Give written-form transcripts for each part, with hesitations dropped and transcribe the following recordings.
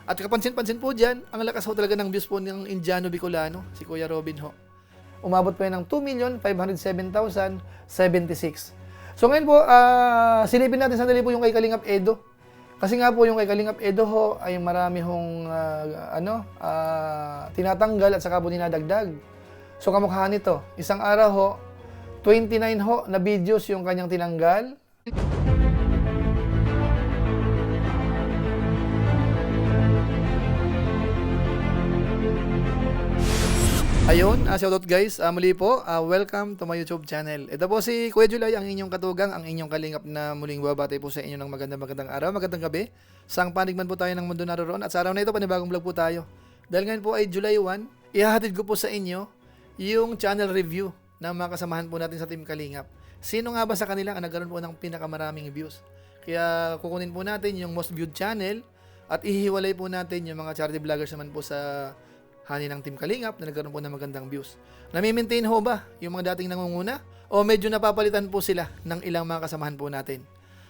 At kapansin-pansin po dyan, ang lakas ho talaga ng views po ng Indiano Bicolano, si Kuya Robin ho. Umabot po yan ng 2,507,076. So ngayon po, silipin natin sandali po yung kay Kalingap Edo. Kasi nga po yung kay Kalingap Edo ho ay marami hong tinatanggal at saka po dinadagdag. So kamukha nito, isang araw ho, 29 ho na videos yung kanyang tinanggal. Ayun, shoutout guys. Muli po, welcome to my YouTube channel. Ito po si Kuya July, ang inyong katugang, ang inyong kalingap na muling babati po sa inyo ng magandang araw, magandang gabi. Saang panig man po tayo ng mundo naroon. At sa araw na ito, panibagong vlog po tayo. Dahil ngayon po ay July 1, ihahatid ko po sa inyo yung channel review ng mga kasamahan po natin sa Team Kalingap. Sino nga ba sa kanila ang nagkaroon po ng pinakamaraming views? Kaya kukunin po natin yung most viewed channel at ihiwalay po natin yung mga charity vloggers naman po sa hani ng Team Kalingap na nagkaroon po ng magandang views. Nami-maintain ho ba yung mga dating nangunguna? O medyo napapalitan po sila ng ilang mga kasamahan po natin?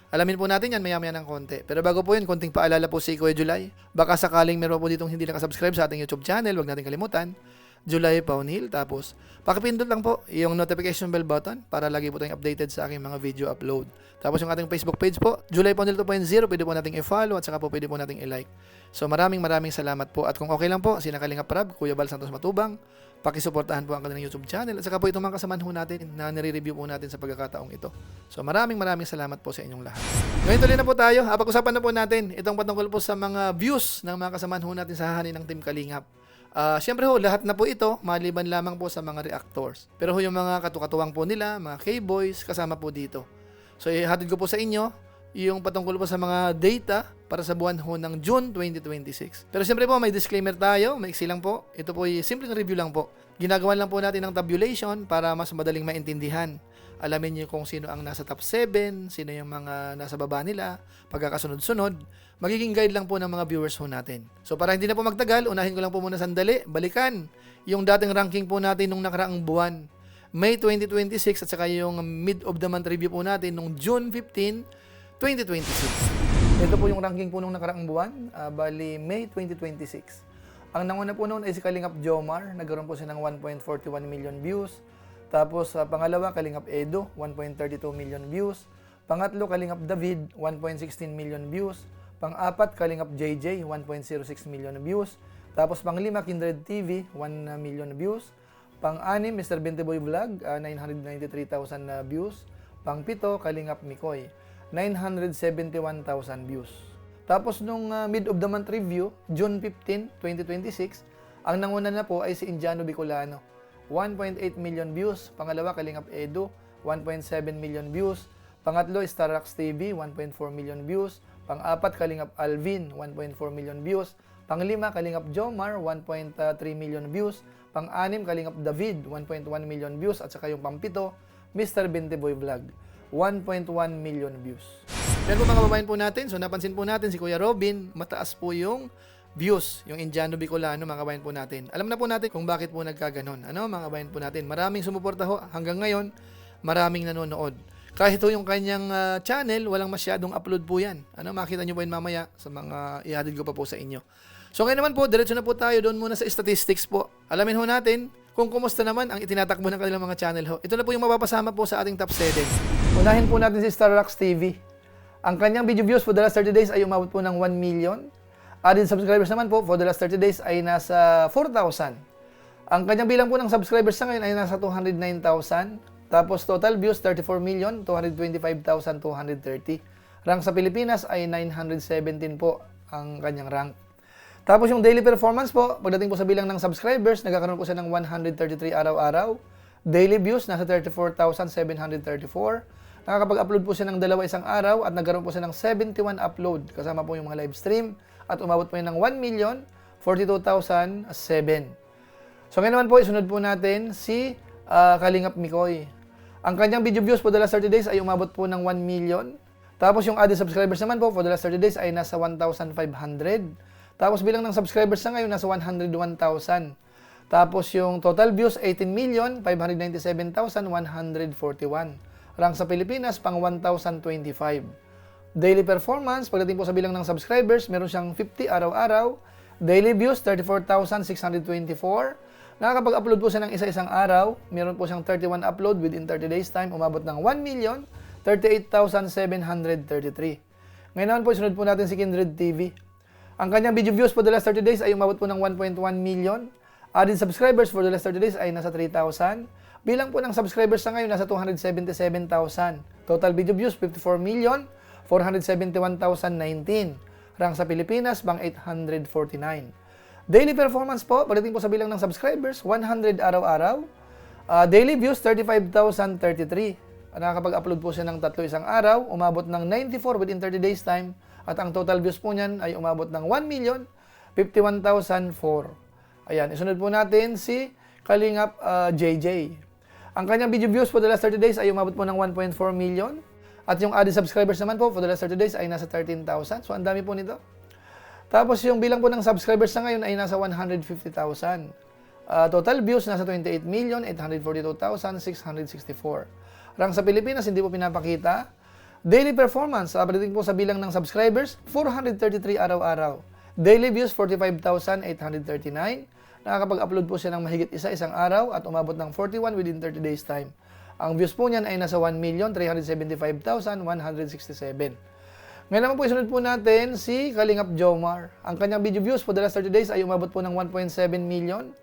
Alamin po natin yan maya-maya ng konti. Pero bago po yun, konting paalala po si Kuya July. Baka sakaling meron po ditong hindi nakasubscribe sa ating YouTube channel, huwag natin kalimutan. July Paunil. Tapos, pakipindot lang po yung notification bell button para lagi po tayong updated sa aking mga video upload. Tapos yung ating Facebook page po, July Paunil 2.0, pwede po nating i-follow at saka po pwede po nating i-like. So maraming salamat po. At kung okay lang po, sina Kalingap Rab, Kuya Bal Santos Matubang, pakisuportahan po ang kanilang YouTube channel at saka po itong mga kasamahan ho natin na nire-review po natin sa pagkakataong ito. So maraming salamat po sa inyong lahat. Ngayon tuloy na po tayo. Pag-usapan na po natin itong patungkol po sa mga views ng mga kasamahan ho natin sa hani ng Team Kalingap. Siyempre ho, lahat na po ito, maliban lamang po sa mga reactors. Pero ho, yung mga katukatuwang po nila, mga K-boys, kasama po dito. So, ihatid ko po sa inyo yung patungkol po sa mga data para sa buwan ho ng June 2026. Pero siyempre po, may disclaimer tayo, maiksi lang po. Ito po ay simpleng review lang po. Ginagawa lang po natin ng tabulation para mas madaling maintindihan. Alamin niyo kung sino ang nasa top 7, sino yung mga nasa baba nila, pagkakasunod-sunod. Magiging guide lang po ng mga viewers ho natin. So para hindi na po magtagal, unahin ko lang po muna sandali, balikan yung dating ranking po natin nung nakaraang buwan, May 2026 at saka yung mid of the month review po natin nung June 15, 2026. Ito po yung ranking po nung nakaraang buwan, bali May 2026. Ang nanguna po noon ay si Kalingap Jomar, nagkaroon po siya ng 1.41 million views. Tapos pangalawa, Kalingap Edo, 1.32 million views. Pangatlo, Kalingap David, 1.16 million views. Pang-apat, Kalingap JJ, 1.06 million views. Tapos pang-lima, Kindred TV, 1 million views. Pang-anim, Mr. Bentiboy Vlog, 993,000 views. Pang-pito, Kalingap Mikoy, 971,000 views. Tapos nung mid of the month review, June 15, 2026, ang nanguna na po ay si Indiano Bicolano, 1.8 million views. Pangalawa, Kalingap Edo, 1.7 million views. Pangatlo, Starrax TV, 1.4 million views. Pang-apat, Kalingap Alvin, 1.4 million views. Pang-lima, Kalingap Jomar, 1.3 million views. Pang-anim, Kalingap David, 1.1 million views. At saka yung pang-pito, Mr. Bentiboy Vlog, 1.1 million views. Yan po mga kababayan po natin. So napansin po natin si Kuya Robin, mataas po yung views, yung Indiano Bicolano, mga kabayan po natin. Alam na po natin kung bakit po nagkaganon. Ano, mga kabayan po natin. Maraming sumuporta ho. Hanggang ngayon, maraming nanonood. Kahit ito yung kanyang channel, walang masyadong upload po yan. Ano, makita nyo po yun mamaya sa mga ihatid ko pa po sa inyo. So ngayon naman po, diretso na po tayo doon muna sa statistics po. Alamin ho natin kung kumusta naman ang itinatakbo ng kanilang mga channel ho. Ito na po yung mapapasama po sa ating top 7. Unahin po natin si Starrax TV. Ang kanyang video views for the last 30 days ay umabot po ng 1 million. Added subscribers naman po for the last 30 days ay nasa 4,000. Ang kanyang bilang po ng subscribers sa ngayon ay nasa 209,000. Tapos total views 34,225,230. Rank sa Pilipinas ay 917 po ang kanyang rank. Tapos yung daily performance po, pagdating po sa bilang ng subscribers, nagkakaroon po siya ng 133 araw-araw. Daily views nasa 34,734. Nakakapag-upload po siya ng isang araw at nagkaroon po siya ng 71 upload kasama po yung mga live stream at umabot po yun ng 1,042,007. So ngayon naman po, isunod po natin si Kalingap Mikoy. Ang kanyang video views for the last 30 days ay umabot po ng 1 million. Tapos yung added subscribers naman po for the last 30 days ay nasa 1,500. Tapos bilang ng subscribers na ngayon nasa 101,000. Tapos yung total views 18,597,141. Rank sa Pilipinas pang 1,025. Daily performance, pagdating po sa bilang ng subscribers, meron siyang 50 araw-araw. Daily views, 34,624. Nakakapag-upload po siya ng isa-isang araw. Meron po siyang 31 upload within 30 days time. Umabot ng 1,038,733. Ngayon naman po, sunod po natin si Kindred TV. Ang kanyang video views for the last 30 days ay umabot po ng 1.1 million. Added subscribers for the last 30 days ay nasa 3,000. Bilang po ng subscribers sa ngayon, nasa 277,000. Total video views, 54,471,019. Rank sa Pilipinas, bang 849. Daily performance po, pagdating po sa bilang ng subscribers, 100 araw-araw. Daily views, 35,033. Nakakapag-upload po siya ng 3 isang araw, umabot ng 94 within 30 days time. At ang total views po niyan ay umabot ng 1,051,004. Ayan, isunod po natin si Kalingap JJ. Ang kanyang video views for the last 30 days ay umabot po ng 1.4 million. At yung added subscribers naman po for the last 30 days ay nasa 13,000. So, ang dami po nito. Tapos, yung bilang po ng subscribers sa ngayon ay nasa 150,000. Total views nasa 28,842,664. Rank sa Pilipinas, hindi po pinapakita. Daily performance, pagdating po sa bilang ng subscribers, 433 araw-araw. Daily views, 45,839. Nakakapag-upload po siya ng mahigit isang araw at umabot ng 41 within 30 days time. Ang views po niyan ay nasa 1,375,167. Ngayon naman po, isunod po natin si Kalingap Jomar. Ang kanyang video views for the last 30 days ay umabot po ng 1.7 million.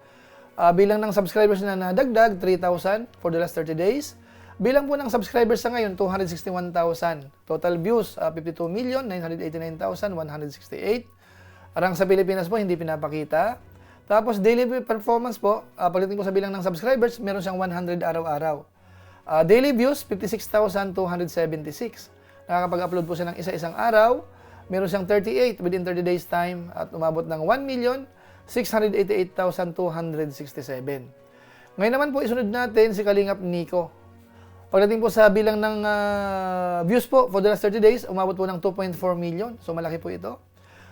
Bilang ng subscribers na nadagdag, 3,000 for the last 30 days. Bilang po ng subscribers sa ngayon, 261,000. Total views, 52,989,168. Rank sa Pilipinas po, hindi pinapakita. Tapos daily performance po, pagdating po sa bilang ng subscribers, meron siyang 100 araw-araw. Daily views, 56,276. Nakakapag-upload po siya ng isa-isang araw. Meron siyang 38 within 30 days time at umabot ng 1,688,267. Ngayon naman po, isunod natin si Kalingap Nico. Pagdating po sa bilang ng views po for the last 30 days, umabot po ng 2.4 million. So, malaki po ito.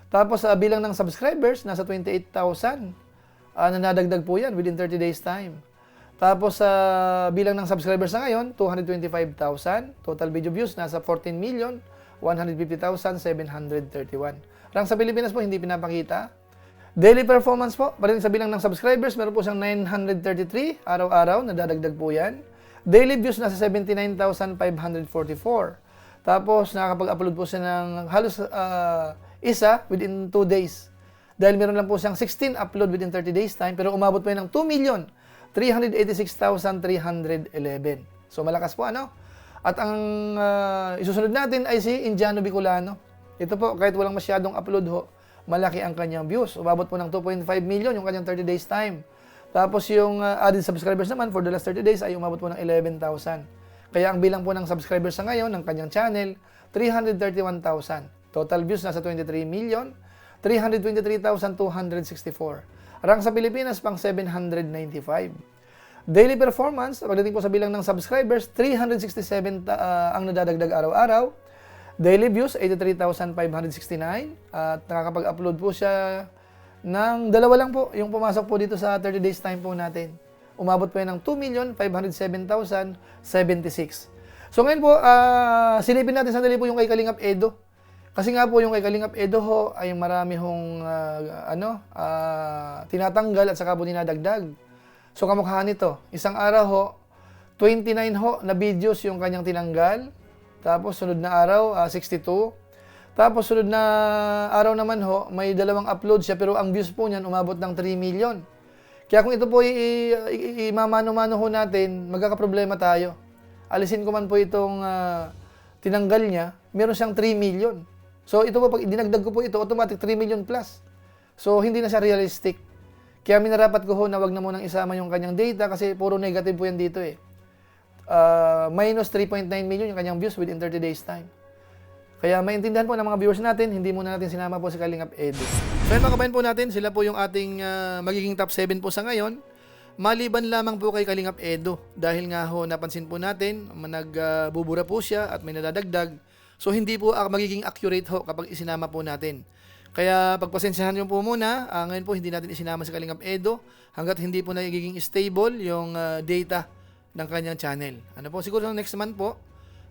Tapos, bilang ng subscribers, nasa 28,000. Nanadagdag po yan within 30 days time. Tapos, bilang ng subscribers na ngayon, 225,000. Total video views, nasa 14,150,731. Rank sa Pilipinas po, hindi pinapakita. Daily performance po, pagdating sa bilang ng subscribers, meron po siyang 933 araw-araw, nadadagdag po yan. Daily views, nasa 79,544. Tapos, nakakapag-upload po siya ng halos isa within 2 days. Dahil meron lang po siyang 16 upload within 30 days time, pero umabot po yan ng 2,386,311. So, malakas po, ano? At ang isusunod natin ay si Indiano Bicolano. Ito po, kahit walang masyadong upload ho, malaki ang kanyang views. Umabot po ng 2.5 million yung kanyang 30 days time. Tapos yung added subscribers naman for the last 30 days ay umabot po ng 11,000. Kaya ang bilang po ng subscribers sa ngayon ng kanyang channel, 331,000. Total views nasa 23,323,264. Rank sa Pilipinas pang 795. Daily performance, pagdating po sa bilang ng subscribers, 367 ang nadadagdag araw-araw. Daily views, 83,569. At nakakapag-upload po siya ng dalawa lang po yung pumasok po dito sa 30 days time po natin. Umabot po yan ng 2,507,076. So ngayon po, silipin natin sandali po yung kay Kalingap Edo. Kasi nga po yung kay Kalingap Edo ho ay marami hong tinatanggal at saka po dinadagdag. So kamukha nito, isang araw ho, 29 ho na videos yung kanyang tinanggal. Tapos sunod na araw, 62. Tapos sunod na araw naman ho, may dalawang upload siya pero ang views po niyan umabot ng 3 million. Kaya kung ito po imamano-mano ho natin, magkakaproblema tayo. Alisin ko man po itong tinanggal niya, meron siyang 3 million. So ito po, pag dinagdag ko po ito, automatic 3 million plus. So hindi na siya realistic. Kaya minarapat ko ho na wag na munang isama yung kanyang data kasi puro negative po yan dito eh. Minus 3.9 million yung kanyang views within 30 days time. Kaya maintindihan po ng mga viewers natin, hindi muna natin sinama po si Kalingap Edo. So yun mga kabayan po natin, sila po yung ating magiging top 7 po sa ngayon. Maliban lamang po kay Kalingap Edo dahil nga ho napansin po natin, nagbubura po siya at may nadadagdag. So hindi po magiging accurate ho kapag isinama po natin. Kaya pagpasensyahan nyo po muna, ngayon po hindi natin isinama si Kalingap Edo hanggat hindi po nagiging stable yung data ng kanyang channel. Ano po, siguro next month po,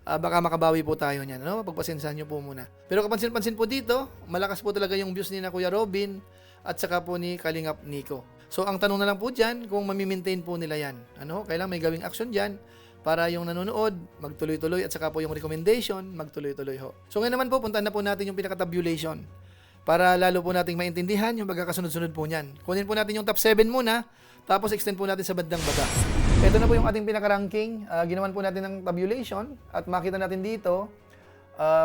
baka makabawi po tayo niyan. Ano? Pagpasensyahan nyo po muna. Pero kapansin-pansin po dito, malakas po talaga yung views ni na Kuya Robin at saka po ni Kalingap Nico. So, ang tanong na lang po dyan, kung mamimaintain po nila yan. Ano? Kailangan may gawing action dyan para yung nanonood, magtuloy-tuloy at saka po yung recommendation, magtuloy-tuloy ho. So, ngayon naman po, puntahan na po natin yung pinaka-tabulation para lalo po nating maintindihan yung magkakasunod-sunod po niyan. Kunin po natin yung top 7 muna, tapos extend po natin sa bandang baba. Ito na po yung ating pinaka-ranking. Ginawan po natin ng tabulation at makita natin dito,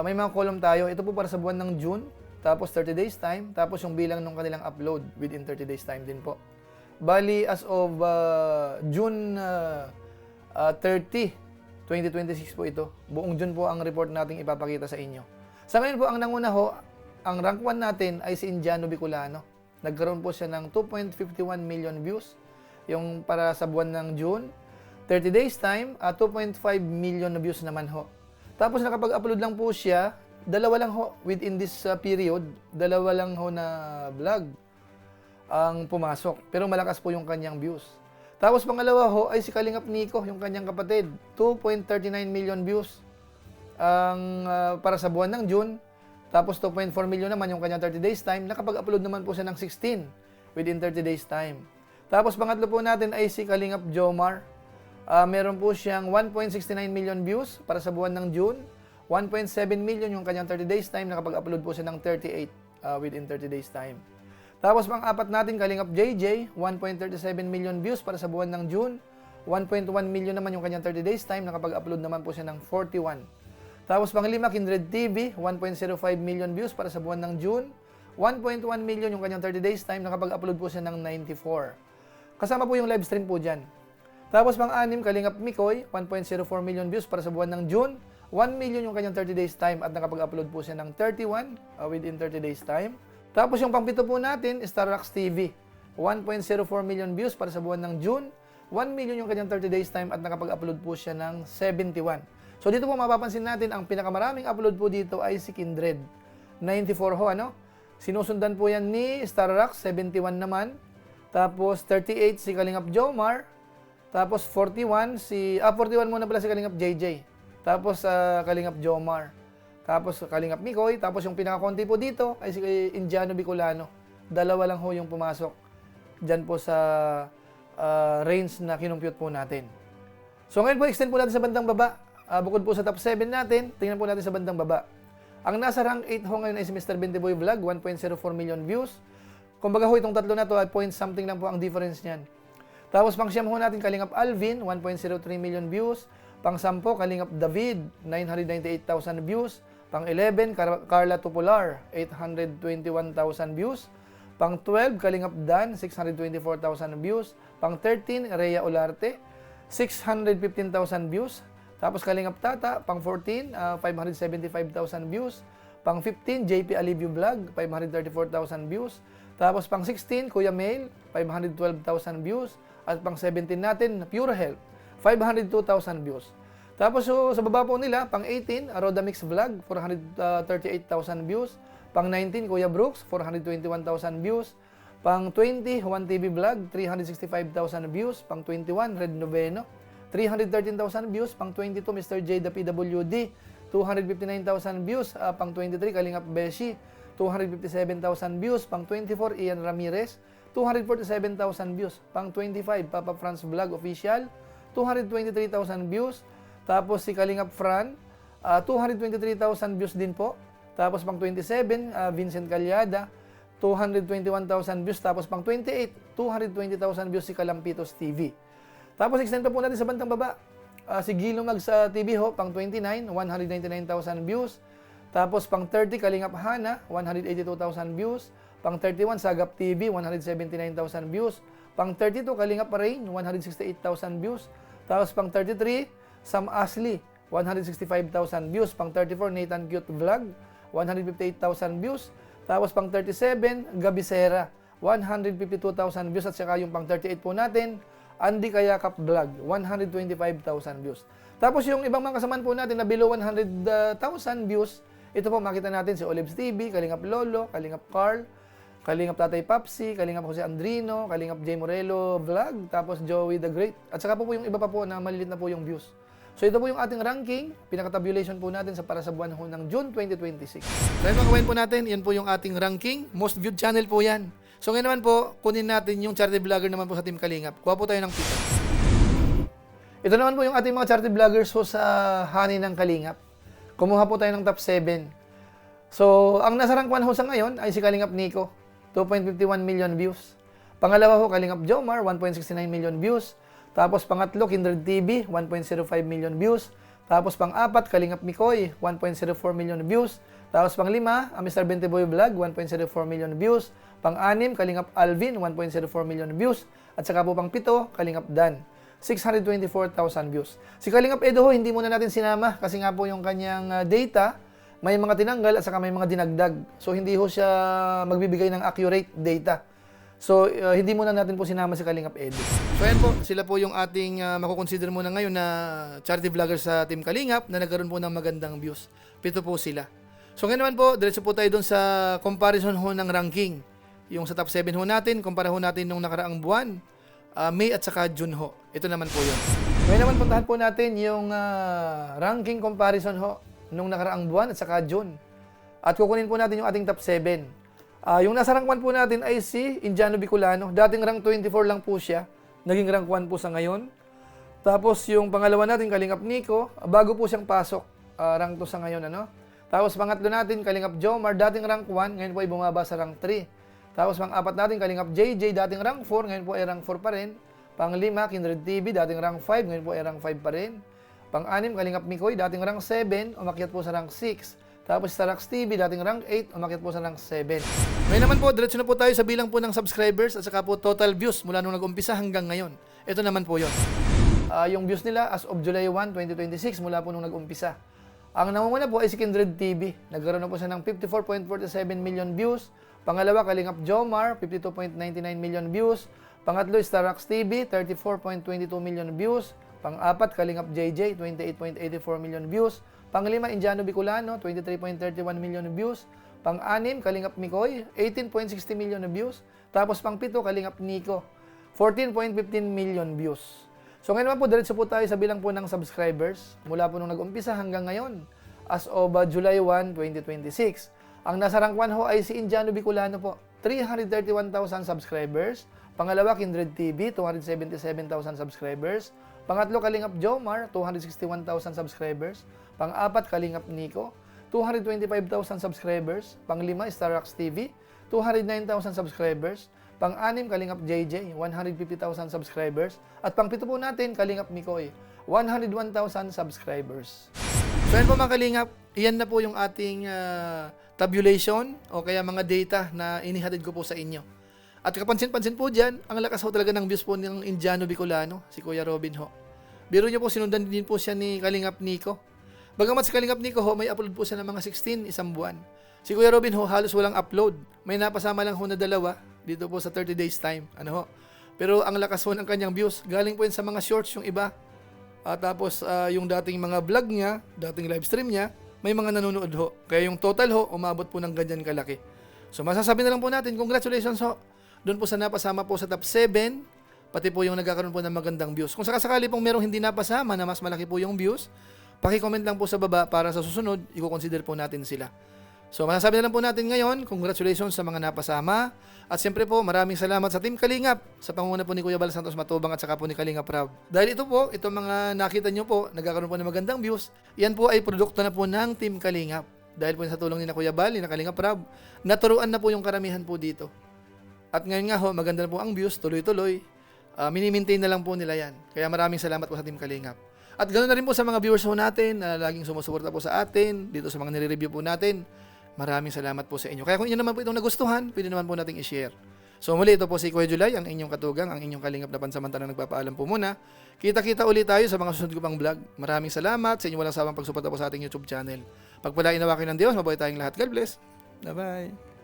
may mga column tayo. Ito po para sa buwan ng June, tapos 30 days time, tapos yung bilang ng kanilang upload within 30 days time din po. Bali, as of June 30, 2026 po ito. Buong June po ang report nating ipapakita sa inyo. Sa ngayon po, ang nanguna ho, ang rank 1 natin ay si Indiano Bicolano. Nagkaroon po siya ng 2.51 million views. Yung para sa buwan ng June, 30 days time, 2.5 million na views naman ho. Tapos nakapag-upload lang po siya, dalawa lang ho within this period, dalawa lang ho na vlog ang pumasok. Pero malakas po yung kanyang views. Tapos pangalawa ho ay si Kalingap Nico, yung kanyang kapatid. 2.39 million views ang para sa buwan ng June. Tapos 2.4 million naman yung kanyang 30 days time. Nakapag-upload naman po siya ng 16 within 30 days time. Tapos pangatlo po natin ay si Kalingap Jomar. Meron po siyang 1.69 million views para sa buwan ng June. 1.7 million yung kanyang 30 days time. Nakapag-upload po siya ng 38 within 30 days time. Tapos pang-apat natin, Kalingap JJ, 1.37 million views para sa buwan ng June. 1.1 million naman yung kanyang 30 days time. Nakapag-upload naman po siya ng 41. Tapos pang-lima, Kindred TV, 1.05 million views para sa buwan ng June. 1.1 million yung kanyang 30 days time. Nakapag-upload po siya ng 94. Kasama po yung live stream po dyan. Tapos pang-anim, Kalingap Mikoy, 1.04 million views para sa buwan ng June. 1 million yung kanyang 30 days time at nakapag-upload po siya ng 31 within 30 days time. Tapos yung pang-pito po natin, Starrocks TV, 1.04 million views para sa buwan ng June. 1 million yung kanyang 30 days time at nakapag-upload po siya ng 71. So dito po mapapansin natin, ang pinakamaraming upload po dito ay si Kindred. 94 ho, ano? Sinusundan po yan ni Starrocks, 71 naman. Tapos 38 si Kalingap Jomar. Tapos 41 41 muna pala si Kalingap JJ. Tapos Kalingap Jomar. Tapos Kalingap Mikoy. Tapos yung pinakakonti po dito ay si Indiano Bicolano. Dalawa lang ho yung pumasok dyan po sa range na kinumpute po natin. So ngayon po, extend po natin sa bandang baba. Bukod po sa top 7 natin, tingnan po natin sa bandang baba. Ang nasa rank 8 ho ngayon ay si Mr. Bentiboy Vlog, 1.04 million views. Kumbaga ho, itong tatlo na to, point something lang po ang difference niyan. Tapos pang siyam ho natin, Kalingap Alvin, 1.03 million views. Pang 10, Kalingap David, 998,000 views. Pang 11, Carla Tupular, 821,000 views. Pang 12, Kalingap Dan, 624,000 views. Pang 13, Rhea Olarte, 615,000 views. Tapos Kalingap Tata, pang 14, 575,000 views. Pang 15, JP Alivio Vlog, 534,000 views. Tapos pang 16, Kuya Mail, 512,000 views. At pang 17 natin, Pure Health, 502,000 views. Tapos sa baba po nila, pang 18, Rodamix Vlog, 438,000 views. Pang 19, Kuya Brooks, 421,000 views. Pang 20, Juan TV Vlog, 365,000 views. Pang 21, Red Noveno, 313,000 views. Pang 22, Mr. J the PWD, 259,000 views. Pang 23, Kalingap Beshi, 257,000 views. Pang 24, Ian Ramirez, 247,000 views. Pang 25, Papa Franz Vlog Official, 223,000 views. Tapos si Kalingap Fran, 223,000 views din po. Tapos pang 27, Vincent Calyada, 221,000 views. Tapos pang 28, 220,000 views si Kalampitos TV. Tapos extend pa po natin sa bandang baba. Si Gilo Mag sa TV ho, pang 29, 199,000 views. Tapos pang 30, Kalingap Hana, 182,000 views. Pang 31, Sagap TV, 179,000 views. Pang 32, Kalingap Rain, 168,000 views. Tapos pang 33, Sam Ashley, 165,000 views. Pang 34, Nathan Cute Vlog, 158,000 views. Tapos pang 37, Gabisera, 152,000 views. At saka yung pang 38 po natin, Andy Kayakap Vlog, 125,000 views. Tapos yung ibang mga kasamaan po natin na below 100,000 views, ito po makita natin si Olivs TV, Kalingap Lolo, Kalingap Carl, Kalingap Tatay Papsi, Kalingap Jose Andrino, Kalingap J. Morelo Vlog, tapos Joey the Great. At saka po yung iba pa po na malilit na po yung views. So ito po yung ating ranking, pinaka-tabulation po natin para sa buwan ho ng June 2026. So ayun mga kabayan po natin, yan po yung ating ranking, most viewed channel po yan. So ngayon naman po, kunin natin yung charity vlogger naman po sa Team Kalingap. Kuha po tayo ng pito. Ito naman po yung ating mga charity vloggers po sa Hani ng Kalingap. Kumuha po tayo ng top 7. So ang nasa rank 1 ho sa ngayon ay si Kalingap Nico, 2.51 million views. Pangalawa ho, Kalingap Jomar, 1.69 million views. Tapos pangatlo, Kindred TV, 1.05 million views. Tapos pang-apat, Kalingap Mikoy, 1.04 million views. Tapos pang-lima, Mr. Bentiboy Vlog, 1.04 million views. Pang-anim, Kalingap Alvin, 1.04 million views. At saka po pang-pito, Kalingap Dan, 624,000 views. Si Kalingap Edo ho, hindi muna natin sinama kasi nga po yung kanyang data, may mga tinanggal at saka may mga dinagdag. So hindi ho siya magbibigay ng accurate data. So, hindi muna natin po sinama si Kalingap Edo. So, ayan po, sila po yung ating makukonsider muna ngayon na charity vlogger sa Team Kalingap na nagkaroon po ng magandang views. Pito po sila. So, ngayon naman po, diretso po tayo dun sa comparison ho ng ranking. Yung sa top 7 ho natin, kumpara ho natin nung nakaraang buwan, May at saka June ho. Ito naman po yun. Ngayon naman, puntahan po natin yung ranking comparison ho nung nakaraang buwan at saka June. At kukunin po natin yung ating top 7. Yung nasa rank 1 po natin ay si Indiano Bicolano. Dating rank 24 lang po siya. Naging rank 1 po sa ngayon. Tapos yung pangalawa natin, Kalingap Nico, bago po siyang pasok. Rank 2 sa ngayon, ano? Tapos pangatlo natin, Kalingap Jomar, dating rank 1, ngayon po ay bumaba sa rank 3. Tapos pang-apat natin, Kalingap JJ, dating rank 4, ngayon po ay rank 4 pa rin. Pang-lima, Kindred TV, dating rank 5, ngayon po ay rank 5 pa rin. Pang-anim, Kalingap Mikoy, dating rank 7, umakyat po sa rank 6. Tapos Starax TV, dating rank 8, umakyat po sa rank 7. Ngayon naman po, diretso na po tayo sa bilang po ng subscribers at saka po total views mula nung nag-umpisa hanggang ngayon. Ito naman po yun. Yung views nila as of July 1, 2026 mula po nung nag-umpisa. Ang namumuna po ay si Kindred TV. Nagkaroon na po siya ng 54.47 million views. Pangalawa, Kalingap Jomar, 52.99 million views. Pangatlo, Starax TV, 34.22 million views. Pang-apat, Kalingap JJ, 28.84 million views. Pang-lima, Indiano Bicolano, 23.31 million views. Pang-anim, Kalingap Mikoy, 18.60 million views. Tapos pang-pito, Kalingap Nico, 14.15 million views. So ngayon naman po, diretso po tayo sa bilang po ng subscribers mula po nung nag-umpisa hanggang ngayon as of July 1, 2026. Ang nasa rank 1 ho ay si Indiano Bicolano po, 331,000 subscribers. Pangalawa, Kindred TV, 277,000 subscribers. Pangatlo, Kalingap Jomar, 261,000 subscribers. Pang-apat, Kalingap Nico, 225,000 subscribers. Pang-lima, Starax TV, 209,000 subscribers. Pang-anim, Kalingap JJ, 150,000 subscribers. At pang-pito po natin, Kalingap Mikoy, 101,000 subscribers. So yan po mga Kalingap, iyan na po yung ating tabulation o kaya mga data na inihatid ko po sa inyo. At kapansin-pansin po dyan, ang lakas ho talaga ng views po ng Indiano Bicolano, si Kuya Robin ho. Biro niyo po, sinundan din po siya ni Kalingap Nico. Bagamat si Kalingap Nico ho, may upload po siya ng mga 16 isang buwan. Si Kuya Robin ho, halos walang upload. May napasama lang ho na dalawa dito po sa 30 days time. Ano ho? Pero ang lakas ho ng kanyang views, galing po yun sa mga shorts yung iba. Tapos yung dating mga vlog niya, dating live stream niya, may mga nanonood ho. Kaya yung total ho, umabot po ng ganyan kalaki. So masasabi na lang po natin, congratulations ho. Doon po sa napasama po sa top 7, pati po yung nagkakaroon po ng magandang views. Kung sakasakali pong merong hindi napasama na mas malaki po yung views, paki-comment lang po sa baba para sa susunod, i-consider po natin sila. So masasabi na lang po natin ngayon, congratulations sa mga napasama. At siyempre po, maraming salamat sa Team Kalingap, sa pangunguna po ni Kuya Bal Santos Matubang at saka po ni Kalingap Rob. Dahil ito po, itong mga nakita nyo po, nagkakaroon po ng magandang views, yan po ay produkto na po ng Team Kalingap. Dahil po sa tulong ni na Kuya Bal, ni na Kalingap Rob, naturuan na po yung karamihan po dito. At ngayon nga ho, maganda na po ang views, tuloy-tuloy. Mini-maintain na lang po nila yan. Kaya maraming salamat po sa Team Kalingap. At ganoon na rin po sa mga viewers po natin na laging sumusuporta po sa atin, dito sa mga nire-review po natin. Maraming salamat po sa inyo. Kaya kung inyo naman po itong nagustuhan, pwede naman po nating i-share. So muli, ito po si Kuya July, ang inyong katugang, ang inyong Kalingap na pansamantalang nagpapaalam po muna. Kita-kita ulit tayo sa mga susunod ko pang vlog. Maraming salamat sa inyong walang sawang pagsuporta po sa ating YouTube channel. Pagpalain nawa kayo ng Diyos, mabuhay tayong lahat. God bless. Bye-bye.